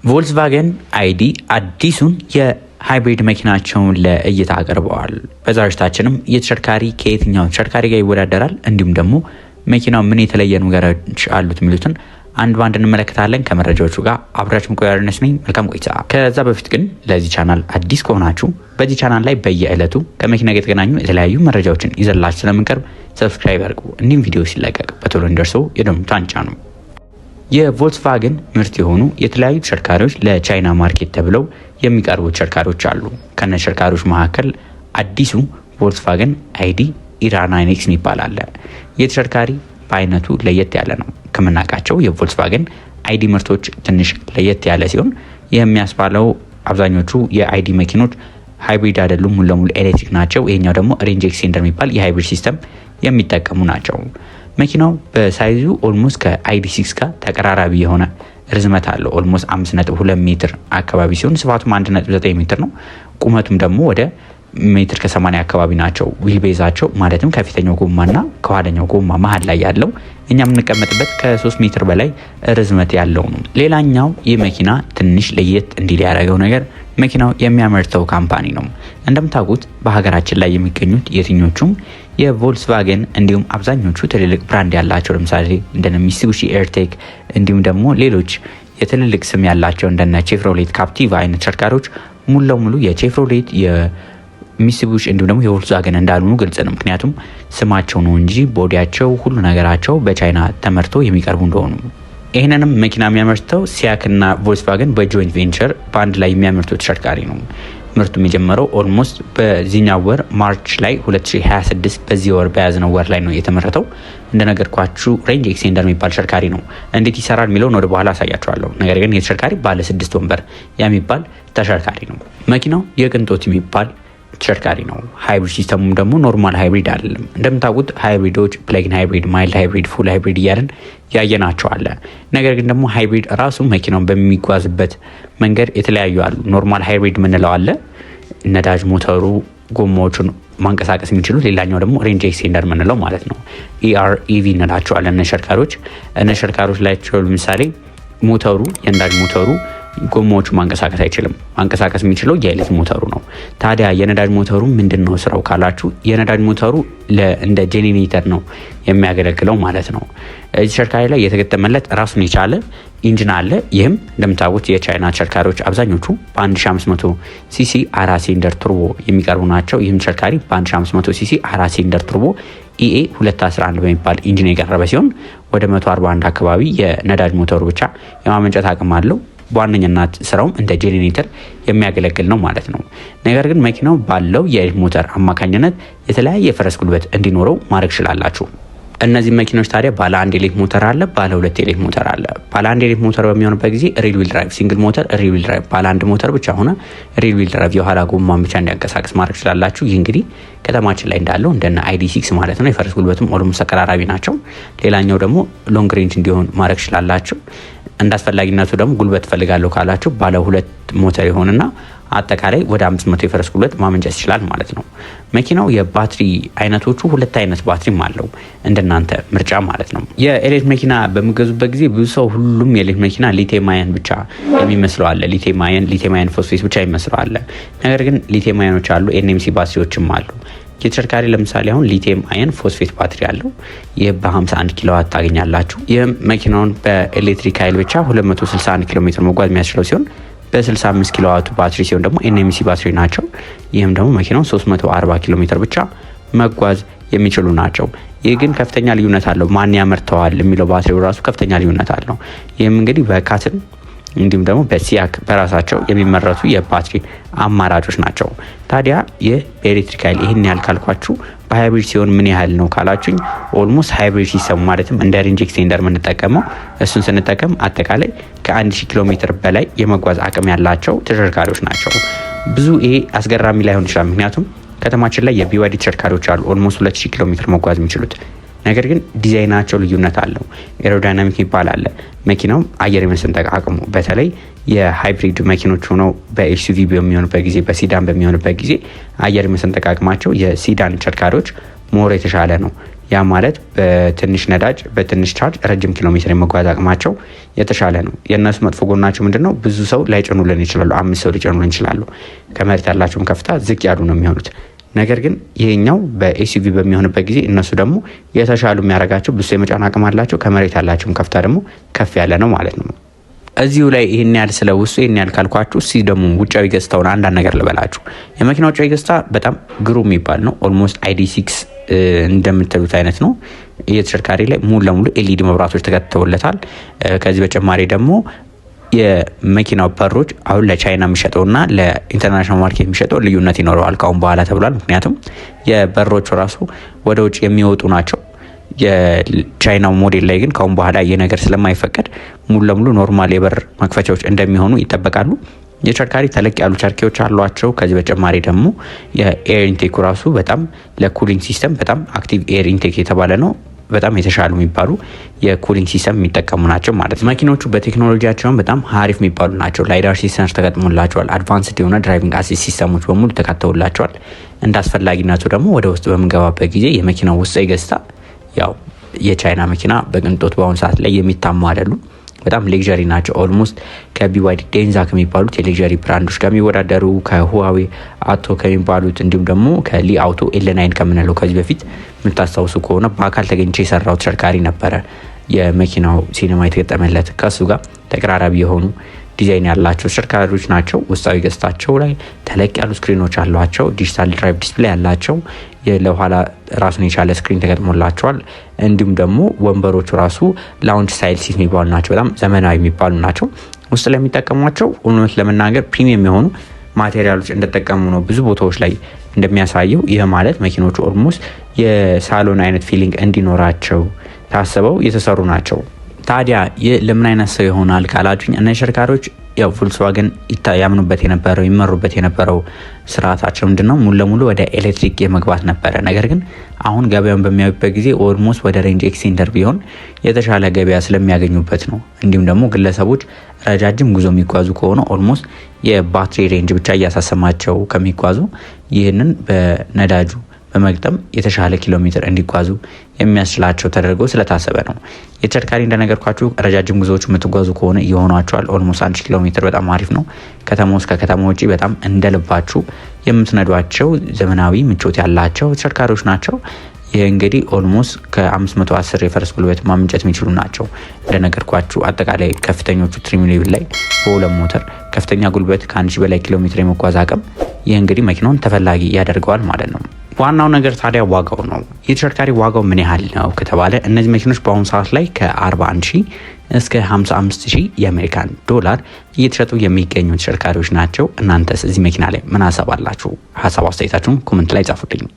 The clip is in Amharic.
ቮልክስቫገን አይዲ አዲሱን የሃይብሪድ መኪናቸውን ለእይታ አቅርበዋል። በዛሬታችንም የተሽከርካሪ ከየትኛው ተሽከርካሪ ጋር ይወዳደራል፣ እንዲሁም ደግሞ መኪናው ምን የተለየ ነገሮች አሉት የሚሉትን አንድ ባንድ እንመለከታለን። ከመረጃዎቹ ጋር አብራችሁ ቆያለሁ ነኝ። መልካም ቆይታ። ከዛ በፊት ግን ለዚህ ቻናል አዲስ ከሆናችሁ በዚህ ቻናል ላይ በየዕለቱ ከመኪና ጋር የተገናኙ የተለያዩ መረጃዎችን ይዘላችሁ ስለምንቀርብ ሰብስክራይብ አድርጉ። እንዲሁም ቪዲዮ ሲለቀቅ በቶሎ እንዲደርሰው የደወል ምልክቱን ጫኑ። የቮልክስቫገን ምርት የሆኑ የተለያዩ ተሽከርካሪዎች ለቻይና ማርኬት ተብለው የሚቀርቡ ተሽከርካሪዎች አሉ። ከነ ተሽከርካሪዎች መካከል አዲሱ ቮልክስቫገን አይዲ ኢራ9ኤክስ ይባላል። የተሽከርካሪ በአይነቱ ለየት ያለ ነው። ከምናውቃቸው የቮልክስቫገን አይዲ ምርቶች ትንሽ ለየት ያለ ሲሆን የሚያስባለው አብዛኞቹ የአይዲ መኪኖች ሃይብሪድ አይደሉም፣ ሙሉ ለሙሉ ኤሌክትሪክ ናቸው። ይሄኛው ደግሞ ሬንጅ ኤክስቴንደር የሚባል የሃይብሪድ ሲስተም የሚጠቀሙ ናቸው። መኪናው በሳይዙ ኦልሞስት ከአይዲ6 ጋር ተቀራራቢ የሆነ ርዝመት አለው። ኦልሞስት 5.2 ሜትር አካባቢ ሲሆን ስፋቱም 1.9 ሜትር ነው። ቁመቱም ደግሞ ወደ ሜትር ከ80 አካባቢ ናቸው። ዊል ቤዛቸው ማለትም ከፊተኛው ጎማና ከኋለኛው ጎማ መሀል ላይ ያለው እኛ የምንቀመጥበት ከ3 ሜትር በላይ ርዝመት ያለው ነው። ሌላኛው ይህ መኪና ትንሽ ለየት እንዲል ያደረገው ነገር መኪናው የሚያመርተው ካምፓኒ ነው። እንደምታውቁት በሀገራችን ላይ የሚገኙት የትኞቹም የቮልክስቫገን እንዲሁም አብዛኞቹ ትልልቅ ብራንድ ያላቸው ለምሳሌ እንደነ ሚትሱቢሺ ኤርቴክ እንዲሁም ደግሞ ሌሎች የትልልቅ ስም ያላቸው እንደነ ቼቭሮሌት ካፕቲቫ አይነት ተሽከርካሪዎች ሙሉ ለሙሉ የቼቭሮሌት የሚትሱቢሺ እንዲሁም ደግሞ የቮልክስቫገን እንዳልሆኑ ግልጽ ነው። ምክንያቱም ስማቸው ነው እንጂ ቦዲያቸው ሁሉ ነገራቸው በቻይና ተመርቶ የሚቀርቡ እንደሆኑ። ይህንንም መኪና የሚያመርተው ሲያክና ቮልክስቫገን በጆይንት ቬንቸር በአንድ ላይ የሚያመርቱት ተሽከርካሪ ነው። ምርቱም የጀመረው ኦልሞስት በዚህኛው ወር ማርች ላይ 2026 በዚህ ወር በያዝነው ወር ላይ ነው የተመረተው። እንደነገርኳችሁ ሬንጅ ኤክስቴንደር የሚባል ተሽከርካሪ ነው። እንዴት ይሰራል የሚለውን ወደ በኋላ አሳያችኋለሁ። ነገር ግን የተሽከርካሪ ባለ 6 ወንበር የሚባል ተሽከርካሪ ነው። መኪናው የቅንጦት የሚባል ተሽከርካሪ ነው። ሃይብሪድ ሲስተሙም ደግሞ ኖርማል ሃይብሪድ አይደለም። እንደምታውቁት ሃይብሪዶች ፕለግን ሃይብሪድ፣ ማይልድ ሃይብሪድ፣ ፉል ሃይብሪድ እያለን ያየናቸው አለ። ነገር ግን ደግሞ ሃይብሪድ ራሱ መኪናውን በሚጓዝበት መንገድ የተለያዩ አሉ። ኖርማል ሃይብሪድ የምንለው አለ፣ ነዳጅ ሞተሩ ጎማዎቹን ማንቀሳቀስ የሚችሉት። ሌላኛው ደግሞ ሬንጅ ኤክስቴንደር የምንለው ማለት ነው። ኢአርኢቪ እንላቸዋለን። እነሸርካሪዎች ላይ ለምሳሌ ሞተሩ የነዳጅ ሞተሩ ጎማዎቹ ማንቀሳቀስ አይችልም። ማንቀሳቀስ የሚችለው የኤሌክትሪክ ሞተሩ ነው። ታዲያ የነዳጅ ሞተሩ ምንድነው ስራው ካላችሁ፣ የነዳጅ ሞተሩ እንደ ጄኔሬተር ነው የሚያገለግለው ማለት ነው። እዚህ ተሽከርካሪ ላይ የተገጠመለት ራሱን የቻለ ኢንጂን አለ። ይህም እንደምታውቁት የቻይና ተሽከርካሪዎች አብዛኞቹ በ1500 ሲሲ 4 ሲሊንደር ቱርቦ የሚቀርቡ ናቸው። ይህም ተሽከርካሪ በ1500 ሲሲ 4 ሲሊንደር ቱርቦ ኢኤ 211 በሚባል ኢንጂን የቀረበ ሲሆን ወደ 141 አካባቢ የነዳጅ ሞተሩ ብቻ የማመንጨት አቅም አለው። በዋነኛነት ስራውም እንደ ጄኔሬተር የሚያገለግል ነው ማለት ነው። ነገር ግን መኪናው ባለው የኤሌክትሪክ ሞተር አማካኝነት የተለያየ የፈረስ ጉልበት እንዲኖረው ማድረግ ይችላላችሁ። እነዚህ መኪኖች ታዲያ ባለ 1 ኤሌክትሪክ ሞተር አለ፣ ባለ 2 ኤሌክትሪክ ሞተር አለ። ባለ 1 ኤሌክትሪክ ሞተር በሚሆንበት ጊዜ ሪል ዊል ድራይቭ ሲንግል ሞተር ሪል ዊል ድራይቭ፣ ባለ 1 ሞተር ብቻ ሆነ ሪል ዊል ድራይቭ የኋላ ጎማን ብቻ እንዲያንቀሳቅስ ማድረግ ይችላላችሁ። ይህ እንግዲህ ከተማችን ላይ እንዳለው እንደነ አይዲ6 ማለት ነው። የፈረስ ጉልበቱም ኦልሞስት ተቀራራቢ ናቸው። ሌላኛው ደግሞ ሎንግ ሬንጅ እንዲሆን ማድረግ ይችላላችሁ። እንዳስፈላጊነቱ ደግሞ ጉልበት ፈልጋለሁ ካላችሁ ባለ 2 ሞተር ይሆንና አጠቃላይ ወደ 500 የፈረስ ጉልበት ማመንጨት ይችላል ማለት ነው። መኪናው የባትሪ አይነቶቹ 2 አይነት ባትሪም አለው እንደናንተ ምርጫ ማለት ነው። የኤሌክትሪክ መኪና በሚገዙበት ጊዜ ብዙ ሰው ሁሉም የኤሌክትሪክ መኪና ሊቲየም አየን ብቻ የሚመስለው አለ። ሊቲየም አየን ፎስፌት ብቻ የሚመስለው አለ። ነገር ግን ሊቲየም አየኖች አሉ፣ ኤንኤምሲ ባትሪዎችም አሉ። የተሽከርካሪ ለምሳሌ አሁን ሊቲየም አየን ፎስፌት ባትሪ አለው። ይህ በ51 ኪሎዋት ታገኛላችሁ። ይህም መኪናውን በኤሌክትሪክ ኃይል ብቻ 261 ኪሎ ሜትር መጓዝ የሚያስችለው ሲሆን በ65 ኪሎዋቱ ባትሪ ሲሆን ደግሞ ኤንኤምሲ ባትሪ ናቸው። ይህም ደግሞ መኪናውን 340 ኪሎ ሜትር ብቻ መጓዝ የሚችሉ ናቸው። ይህ ግን ከፍተኛ ልዩነት አለው። ማን ያመርተዋል የሚለው ባትሪው ራሱ ከፍተኛ ልዩነት አለው። ይህም እንግዲህ በካትን እንዲሁም ደግሞ በሲያክ በራሳቸው የሚመረቱ የባትሪ አማራጮች ናቸው። ታዲያ ይህ በኤሌክትሪክ ኃይል ይህን ያህል ካልኳችሁ በሃይብሪድ ሲሆን ምን ያህል ነው ካላችሁኝ፣ ኦልሞስት ሃይብሪድ ሲስተም ማለትም እንደ ሬንጅ ኤክስቴንደር የምንጠቀመው እሱን ስንጠቀም አጠቃላይ ከ1000 ኪሎ ሜትር በላይ የመጓዝ አቅም ያላቸው ተሽከርካሪዎች ናቸው። ብዙ ይሄ አስገራሚ ላይሆን ይችላል። ምክንያቱም ከተማችን ላይ የቢዋይዲ ተሽከርካሪዎች አሉ ኦልሞስት 2000 ኪሎ ሜትር መጓዝ የሚችሉት። ነገር ግን ዲዛይናቸው ልዩነት አለው። ኤሮዳይናሚክ ይባል አለ። መኪናው አየር የመሰንጠቅ አቅሙ በተለይ የሃይብሪድ መኪኖች ሆነው በኤስዩቪ በሚሆኑበት ጊዜ በሲዳን በሚሆኑበት ጊዜ አየር የመሰንጠቅ አቅማቸው የሲዳን ተሽከርካሪዎች ሞር የተሻለ ነው። ያ ማለት በትንሽ ነዳጅ በትንሽ ቻርጅ ረጅም ኪሎ ሜትር የመጓዝ አቅማቸው የተሻለ ነው። የእነሱ መጥፎ ጎናቸው ምንድነው? ብዙ ሰው ላይጭኑልን ይችላሉ። 5 ሰው ሊጭኑልን ይችላሉ። ከመሬት ያላቸውም ከፍታ ዝቅ ያሉ ነው የሚሆኑት። ነገር ግን ይሄኛው በኤስዩቪ በሚሆንበት ጊዜ እነሱ ደግሞ የተሻሉ የሚያደርጋቸው ብዙ የመጫን አቅም አላቸው። ከመሬት ያላቸውም ከፍታ ደግሞ ከፍ ያለ ነው ማለት ነው። እዚሁ ላይ ይህን ያህል ስለ ውስጡ ይህን ያህል ካልኳችሁ፣ እስቲ ደግሞ ውጫዊ ገጽታውን አንዳንድ ነገር ልበላችሁ። የመኪና ውጫዊ ገጽታ በጣም ግሩም የሚባል ነው። ኦልሞስት ID.6 እንደምትሉት አይነት ነው። የተሽከርካሪ ላይ ሙሉ ለሙሉ ኤልኢዲ መብራቶች ተከትተውለታል። ከዚህ በተጨማሪ ደግሞ የመኪናው በሮች አሁን ለቻይና የሚሸጠውና ለኢንተርናሽናል ማርኬት የሚሸጠው ልዩነት ይኖረዋል ካሁን በኋላ ተብሏል። ምክንያቱም የበሮቹ ራሱ ወደ ውጭ የሚወጡ ናቸው። የቻይናው ሞዴል ላይ ግን ካሁን በኋላ ይህ ነገር ስለማይፈቀድ ሙሉ ለሙሉ ኖርማል የበር መክፈቻዎች እንደሚሆኑ ይጠበቃሉ። የተሽከርካሪ ተለቅ ያሉ ቸርኬዎች አሏቸው። ከዚህ በተጨማሪ ደግሞ የኤር ኢንቴኩ ራሱ በጣም ለኩሊንግ ሲስተም በጣም አክቲቭ ኤር ኢንቴክ የተባለ ነው። በጣም የተሻሉ የሚባሉ የኩሊንግ ሲስተም የሚጠቀሙ ናቸው ማለት ነው። መኪኖቹ በቴክኖሎጂያቸውን በጣም ሀሪፍ የሚባሉ ናቸው። ላይዳር ሲስተምስ ተገጥሞላቸዋል። አድቫንስድ የሆነ ድራይቪንግ አሲስት ሲስተሞች በሙሉ ተካተውላቸዋል። እንደ አስፈላጊነቱ ደግሞ ወደ ውስጥ በምንገባበት ጊዜ የመኪናው ውስጣዊ ገጽታ ያው የቻይና መኪና በቅንጦት በአሁኑ ሰዓት ላይ የሚታሙ አይደሉም። በጣም ሌክዠሪ ናቸው። ኦልሞስት ከቢዋይዲ ዴንዛ ከሚባሉት የሌክዠሪ ብራንዶች ጋር የሚወዳደሩ ከሁዋዌ አቶ ከሚባሉት እንዲሁም ደግሞ ከሊ አውቶ ኤል9 ከምንለው ከዚህ በፊት የምታስታውሱ ከሆነ በአካል ተገኝቼ የሰራው ተሽከርካሪ ነበረ። የመኪናው ሲኒማ የተገጠመለት ከሱ ጋር ተቀራራቢ የሆኑ ዲዛይን ያላቸው ተሽከርካሪዎች ናቸው። ውስጣዊ ገጽታቸው ላይ ተለቅ ያሉ ስክሪኖች አሏቸው። ዲጂታል ድራይቭ ዲስፕሌይ ያላቸው ለኋላ ራሱን የቻለ ስክሪን ተገጥሞላቸዋል። እንዲሁም ደግሞ ወንበሮቹ ራሱ ላውንጅ ስታይል ሲት የሚባሉ ናቸው። በጣም ዘመናዊ የሚባሉ ናቸው። ውስጥ ላይ የሚጠቀሟቸው እውነት ለመናገር ፕሪሚየም የሆኑ ማቴሪያሎች እንደተጠቀሙ ነው ብዙ ቦታዎች ላይ እንደሚያሳየው። ይህ ማለት መኪኖቹ ኦልሞስት የሳሎን አይነት ፊሊንግ እንዲኖራቸው ታስበው የተሰሩ ናቸው። ታዲያ ይህ ለምን አይነት ሰው ይሆናል ካላችሁኝ፣ እነዚህ ተሽከርካሪዎች ያው ቮልክስዋገን ያምኑበት የነበረው ይመሩበት የነበረው ስርዓታቸው ምንድነው? ሙሉ ለሙሉ ወደ ኤሌክትሪክ የመግባት ነበረ። ነገር ግን አሁን ገበያውን በሚያዩበት ጊዜ ኦልሞስት ወደ ሬንጅ ኤክስቴንደር ቢሆን የተሻለ ገበያ ስለሚያገኙበት ነው። እንዲሁም ደግሞ ግለሰቦች ረጃጅም ጉዞ የሚጓዙ ከሆነ ኦልሞስት የባትሪ ሬንጅ ብቻ እያሳሰማቸው ከሚጓዙ ይህንን በነዳጁ በመግጠም የተሻለ ኪሎ ሜትር እንዲጓዙ የሚያስችላቸው ተደርጎ ስለታሰበ ነው። የተሽከርካሪ እንደነገርኳችሁ ረጃጅም ጉዞዎች የምትጓዙ ከሆነ ይሆናቸዋል። ኦልሞስት 1 ኪሎ ሜትር በጣም አሪፍ ነው። ከተማ ውስጥ ከከተማ ውጪ በጣም እንደልባችሁ የምትነዷቸው ዘመናዊ ምቾት ያላቸው ተሽከርካሪዎች ናቸው። ይህ እንግዲህ ኦልሞስት ከ510 የፈረስ ጉልበት ማመንጨት የሚችሉ ናቸው። እንደነገርኳችሁ አጠቃላይ ከፍተኞቹ ትሪም ሌቭል ላይ በሁለት ሞተር ከፍተኛ ጉልበት ከ1000 በላይ ኪሎ ሜትር የመጓዝ አቅም፣ ይህ እንግዲህ መኪናውን ተፈላጊ ያደርገዋል ማለት ነው። ዋናው ነገር ታዲያ ዋጋው ነው። የተሽከርካሪ ዋጋው ምን ያህል ነው ከተባለ እነዚህ መኪኖች በአሁኑ ሰዓት ላይ ከ41,000 እስከ 55,000 የአሜሪካን ዶላር እየተሸጡ የሚገኙ ተሽከርካሪዎች ናቸው። እናንተስ እዚህ መኪና ላይ ምን ሀሳብ አላችሁ? ሀሳብ አስተያየታችሁን ኮሜንት ላይ ጻፉልኝ።